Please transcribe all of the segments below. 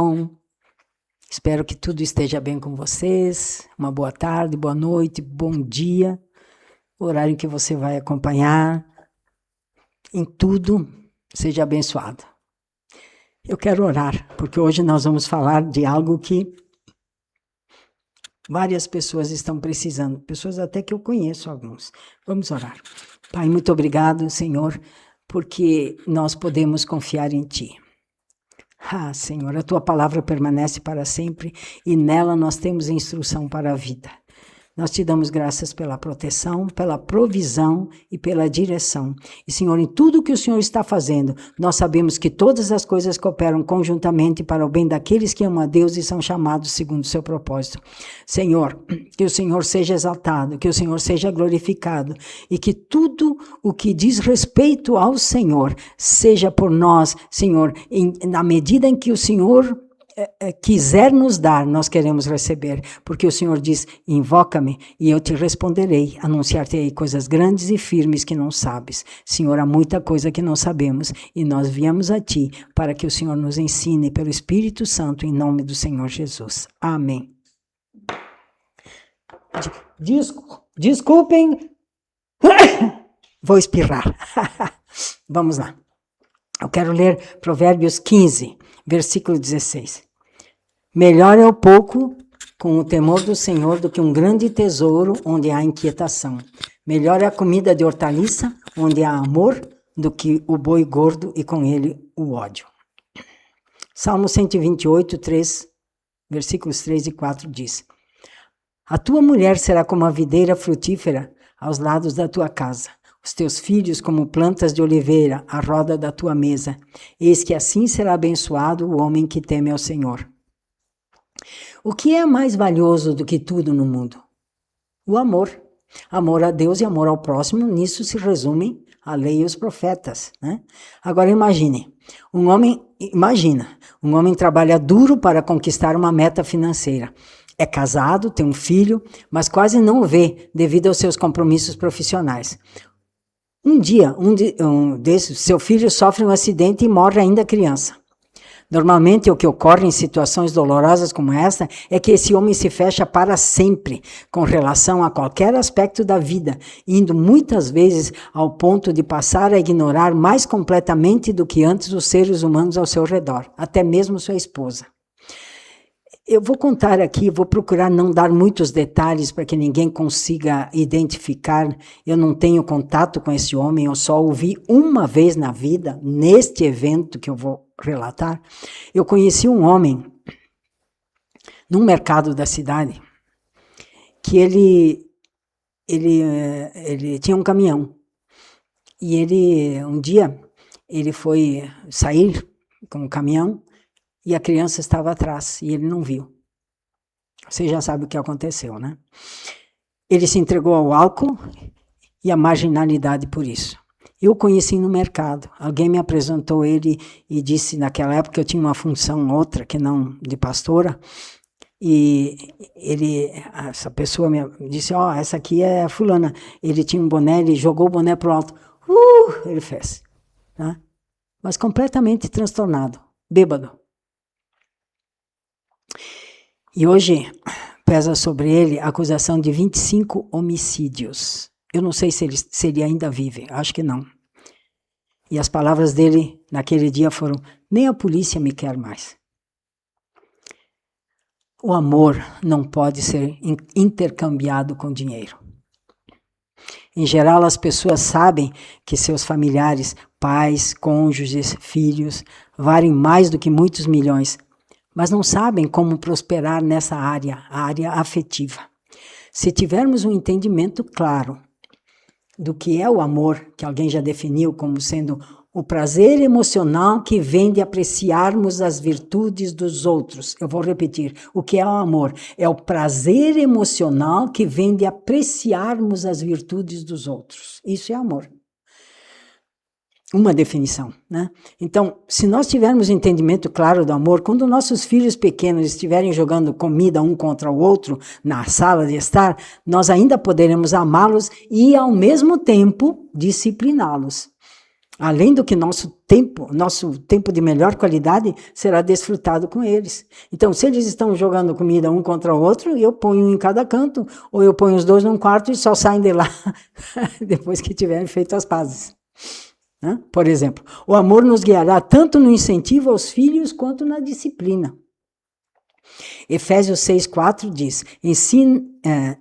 Shalom. Espero que tudo esteja bem com vocês. Uma boa tarde, boa noite, bom dia. O horário que você vai acompanhar. Em tudo, seja abençoado. Eu quero orar, porque hoje nós vamos falar de algo que várias pessoas estão precisando. Pessoas até que eu conheço alguns. Vamos orar. Pai, muito obrigado, Senhor, porque nós podemos confiar em Ti. Ah, Senhor, a Tua palavra permanece para sempre e nela nós temos instrução para a vida. Nós te damos graças pela proteção, pela provisão e pela direção. E, Senhor, em tudo que o Senhor está fazendo, nós sabemos que todas as coisas cooperam conjuntamente para o bem daqueles que amam a Deus e são chamados segundo o seu propósito. Senhor, que o Senhor seja exaltado, que o Senhor seja glorificado e que tudo o que diz respeito ao Senhor seja por nós, Senhor, na medida em que o Senhor quiser nos dar, nós queremos receber, porque o Senhor diz, invoca-me e eu te responderei, anunciar-te-ei coisas grandes e firmes que não sabes. Senhor, há muita coisa que não sabemos e nós viemos a Ti para que o Senhor nos ensine pelo Espírito Santo em nome do Senhor Jesus. Amém. Desculpem, vou espirrar. Vamos lá. Eu quero ler Provérbios 15, versículo 16. Melhor é o pouco com o temor do Senhor do que um grande tesouro onde há inquietação. Melhor é a comida de hortaliça onde há amor do que o boi gordo e com ele o ódio. Salmo 128, 3, versículos 3 e 4 diz: A tua mulher será como a videira frutífera aos lados da tua casa. Os teus filhos como plantas de oliveira à roda da tua mesa. Eis que assim será abençoado o homem que teme ao Senhor. O que é mais valioso do que tudo no mundo? O amor. Amor a Deus e amor ao próximo, nisso se resumem a lei e os profetas, né? Agora imagine, um homem trabalha duro para conquistar uma meta financeira. É casado, tem um filho, mas quase não o vê devido aos seus compromissos profissionais. Um dia, seu filho sofre um acidente e morre ainda criança. Normalmente, o que ocorre em situações dolorosas como essa é que esse homem se fecha para sempre com relação a qualquer aspecto da vida, indo muitas vezes ao ponto de passar a ignorar mais completamente do que antes os seres humanos ao seu redor, até mesmo sua esposa. Eu vou contar aqui, vou procurar não dar muitos detalhes para que ninguém consiga identificar. Eu não tenho contato com esse homem, eu só ouvi uma vez na vida, neste evento que eu vou relatar. Eu conheci um homem num mercado da cidade que ele tinha um caminhão. E um dia, ele foi sair com o caminhão e a criança estava atrás e ele não viu. Você já sabe o que aconteceu, né? Ele se entregou ao álcool e à marginalidade por isso. Eu conheci no mercado. Alguém me apresentou ele e disse, naquela época eu tinha uma função outra, que não de pastora, e essa pessoa me disse, essa aqui é a fulana. Ele tinha um boné, ele jogou o boné pro alto. Ele fez. Tá? Mas completamente transtornado, bêbado. E hoje pesa sobre ele a acusação de 25 homicídios. Eu não sei se ele ainda vive, acho que não. E as palavras dele naquele dia foram, nem a polícia me quer mais. O amor não pode ser intercambiado com dinheiro. Em geral, as pessoas sabem que seus familiares, pais, cônjuges, filhos, valem mais do que muitos milhões, mas não sabem como prosperar nessa área, a área afetiva. Se tivermos um entendimento claro do que é o amor, que alguém já definiu como sendo o prazer emocional que vem de apreciarmos as virtudes dos outros. Eu vou repetir, o que é o amor? É o prazer emocional que vem de apreciarmos as virtudes dos outros. Isso é amor. Uma definição, né? Então, se nós tivermos entendimento claro do amor, quando nossos filhos pequenos estiverem jogando comida um contra o outro na sala de estar, nós ainda poderemos amá-los e, ao mesmo tempo, discipliná-los. Além do que nosso tempo de melhor qualidade será desfrutado com eles. Então, se eles estão jogando comida um contra o outro, eu ponho um em cada canto, ou eu ponho os dois num quarto e só saem de lá depois que tiverem feito as pazes. Por exemplo, o amor nos guiará tanto no incentivo aos filhos quanto na disciplina. Efésios 6,4 diz: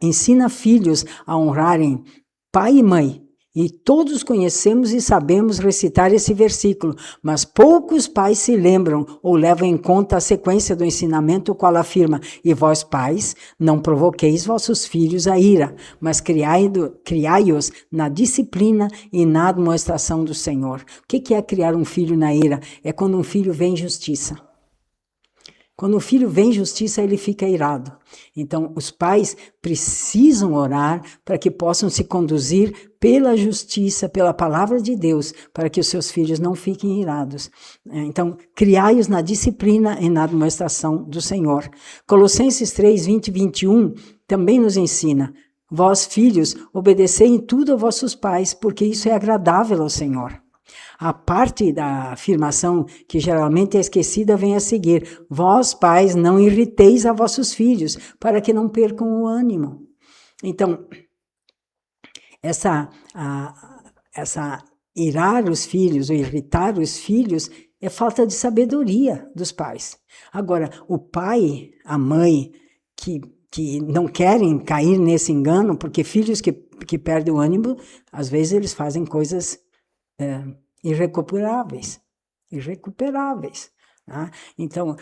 ensina filhos a honrarem pai e mãe. E todos conhecemos e sabemos recitar esse versículo, mas poucos pais se lembram ou levam em conta a sequência do ensinamento, o qual afirma: e vós, pais, não provoqueis vossos filhos a ira, mas criai-os na disciplina e na admoestação do Senhor. O que é criar um filho na ira? É quando um filho vê injustiça. Quando o filho vê injustiça, ele fica irado. Então, os pais precisam orar para que possam se conduzir pela justiça, pela palavra de Deus, para que os seus filhos não fiquem irados. Então, criai-os na disciplina e na admoestação do Senhor. Colossenses 3, 20 e 21 também nos ensina: vós, filhos, obedecei em tudo a vossos pais, porque isso é agradável ao Senhor. A parte da afirmação que geralmente é esquecida vem a seguir: vós, pais, não irriteis a vossos filhos, para que não percam o ânimo. Então, essa irar os filhos ou irritar os filhos é falta de sabedoria dos pais. Agora, o pai, a mãe, que não querem cair nesse engano, porque filhos que perdem o ânimo, às vezes eles fazem coisas irrecuperáveis. Tá? Então,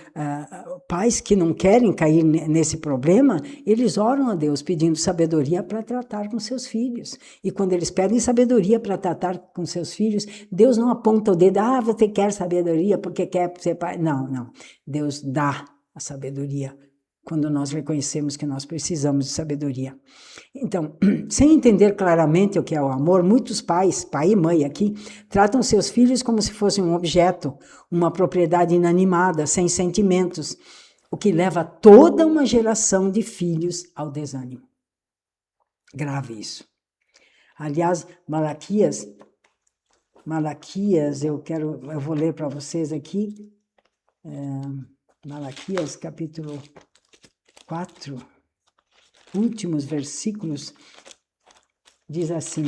pais que não querem cair nesse problema, eles oram a Deus pedindo sabedoria para tratar com seus filhos. E quando eles pedem sabedoria para tratar com seus filhos, Deus não aponta o dedo: você quer sabedoria porque quer ser pai. Não. Deus dá a sabedoria quando nós reconhecemos que nós precisamos de sabedoria. Então, sem entender claramente o que é o amor, muitos pais, pai e mãe aqui, tratam seus filhos como se fossem um objeto, uma propriedade inanimada, sem sentimentos, o que leva toda uma geração de filhos ao desânimo. Grave isso. Aliás, Malaquias, eu vou ler para vocês aqui, Malaquias, capítulo 4, últimos versículos, diz assim: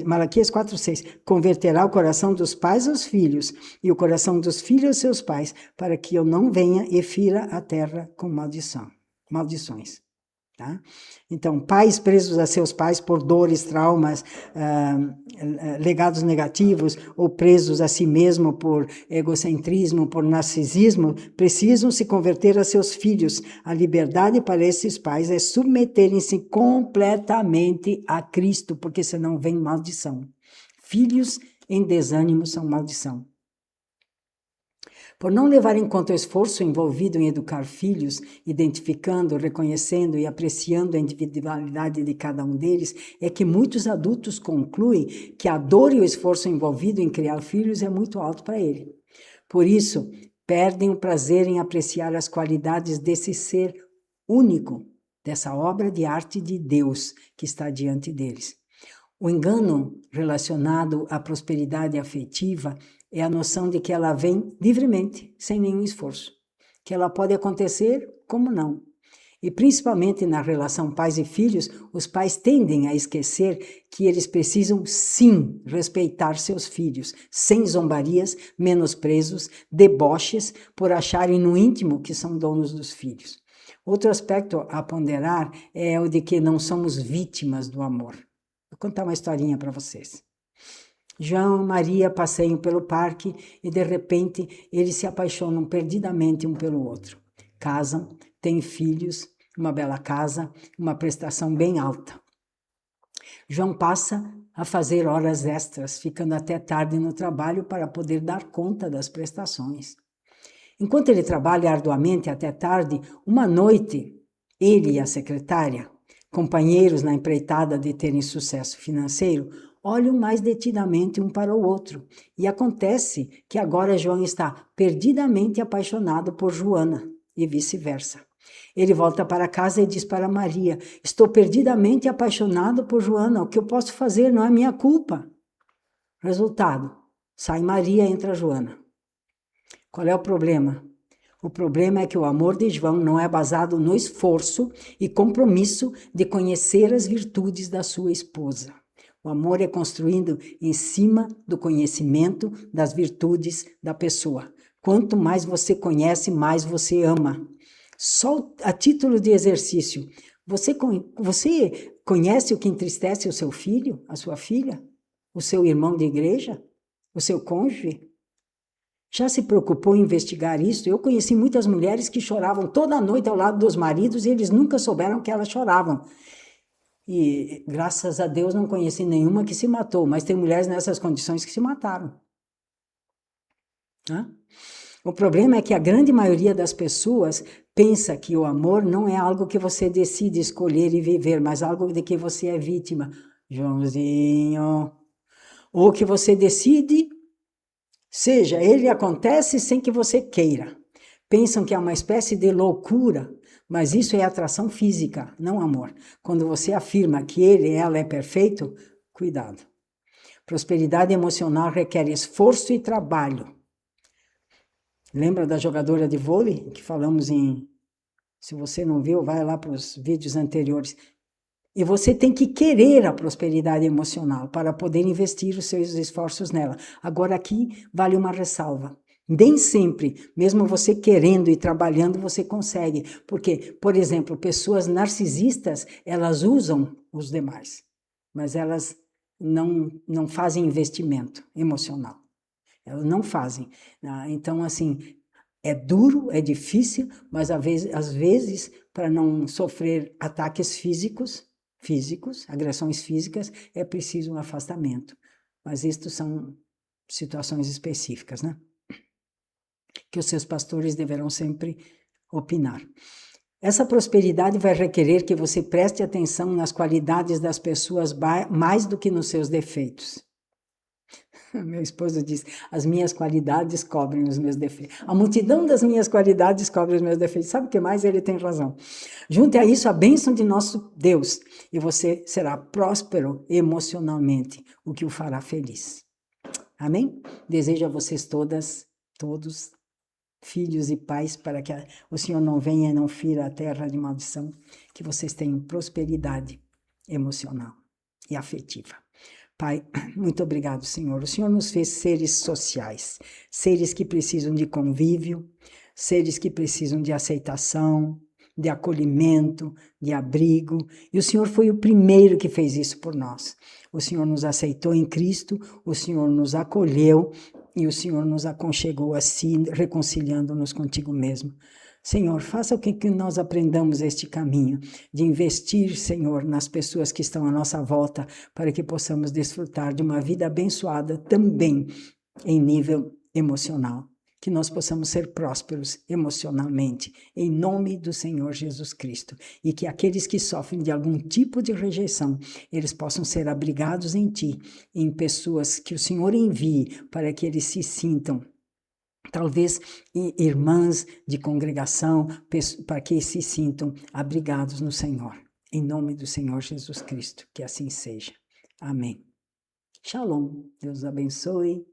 Malaquias 4:6, converterá o coração dos pais aos filhos e o coração dos filhos aos seus pais, para que eu não venha e fira a terra com maldições. Tá? Então, pais presos a seus pais por dores, traumas, legados negativos, ou presos a si mesmo por egocentrismo, por narcisismo, precisam se converter a seus filhos. A liberdade para esses pais é submeterem-se completamente a Cristo, porque senão vem maldição. Filhos em desânimo são maldição. Por não levar em conta o esforço envolvido em educar filhos, identificando, reconhecendo e apreciando a individualidade de cada um deles, é que muitos adultos concluem que a dor e o esforço envolvido em criar filhos é muito alto para ele. Por isso, perdem o prazer em apreciar as qualidades desse ser único, dessa obra de arte de Deus que está diante deles. O engano relacionado à prosperidade afetiva é a noção de que ela vem livremente, sem nenhum esforço. Que ela pode acontecer como não. E principalmente na relação pais e filhos, os pais tendem a esquecer que eles precisam sim respeitar seus filhos, sem zombarias, menosprezos, deboches, por acharem no íntimo que são donos dos filhos. Outro aspecto a ponderar é o de que não somos vítimas do amor. Vou contar uma historinha para vocês. João e Maria passeiam pelo parque e, de repente, eles se apaixonam perdidamente um pelo outro. Casam, têm filhos, uma bela casa, uma prestação bem alta. João passa a fazer horas extras, ficando até tarde no trabalho para poder dar conta das prestações. Enquanto ele trabalha arduamente até tarde, uma noite, ele e a secretária, companheiros na empreitada de terem sucesso financeiro, olham mais detidamente um para o outro. E acontece que agora João está perdidamente apaixonado por Joana, e vice-versa. Ele volta para casa e diz para Maria: estou perdidamente apaixonado por Joana, o que eu posso fazer não é minha culpa. Resultado, sai Maria, entra Joana. Qual é o problema? O problema é que o amor de João não é basado no esforço e compromisso de conhecer as virtudes da sua esposa. O amor é construído em cima do conhecimento das virtudes da pessoa. Quanto mais você conhece, mais você ama. Só a título de exercício, você conhece o que entristece o seu filho, a sua filha, o seu irmão de igreja, o seu cônjuge? Já se preocupou em investigar isso? Eu conheci muitas mulheres que choravam toda noite ao lado dos maridos e eles nunca souberam que elas choravam. E, graças a Deus, não conheci nenhuma que se matou, mas tem mulheres nessas condições que se mataram. Hã? O problema é que a grande maioria das pessoas pensa que o amor não é algo que você decide escolher e viver, mas algo de que você é vítima. Joãozinho. Ou que você decide, seja, ele acontece sem que você queira. Pensam que é uma espécie de loucura, mas isso é atração física, não amor. Quando você afirma que ele, ela é perfeito, cuidado. Prosperidade emocional requer esforço e trabalho. Lembra da jogadora de vôlei que falamos em... Se você não viu, vai lá para os vídeos anteriores. E você tem que querer a prosperidade emocional para poder investir os seus esforços nela. Agora aqui vale uma ressalva. Nem sempre, mesmo você querendo e trabalhando, você consegue. Porque, por exemplo, pessoas narcisistas, elas usam os demais, mas elas não fazem investimento emocional. Elas não fazem. Então, assim, é duro, é difícil, mas às vezes, para não sofrer ataques físicos, agressões físicas, é preciso um afastamento. Mas isto são situações específicas, né? Que os seus pastores deverão sempre opinar. Essa prosperidade vai requerer que você preste atenção nas qualidades das pessoas mais do que nos seus defeitos. Meu esposo diz, as minhas qualidades cobrem os meus defeitos. A multidão das minhas qualidades cobre os meus defeitos. Sabe o que mais? Ele tem razão. Junte a isso a bênção de nosso Deus e você será próspero emocionalmente, o que o fará feliz. Amém? Desejo a vocês todos, filhos e pais, para que o Senhor não venha e não fira a terra de maldição, que vocês tenham prosperidade emocional e afetiva. Pai, muito obrigado, Senhor. O Senhor nos fez seres sociais, seres que precisam de convívio, seres que precisam de aceitação, de acolhimento, de abrigo. E o Senhor foi o primeiro que fez isso por nós. O Senhor nos aceitou em Cristo, o Senhor nos acolheu e o Senhor nos aconchegou a si, reconciliando-nos contigo mesmo. Senhor, faça com que nós aprendamos este caminho de investir, Senhor, nas pessoas que estão à nossa volta, para que possamos desfrutar de uma vida abençoada também em nível emocional. Que nós possamos ser prósperos emocionalmente, em nome do Senhor Jesus Cristo. E que aqueles que sofrem de algum tipo de rejeição, eles possam ser abrigados em Ti, em pessoas que o Senhor envie, para que eles se sintam talvez irmãs de congregação, para que se sintam abrigados no Senhor. Em nome do Senhor Jesus Cristo, que assim seja. Amém. Shalom. Deus abençoe.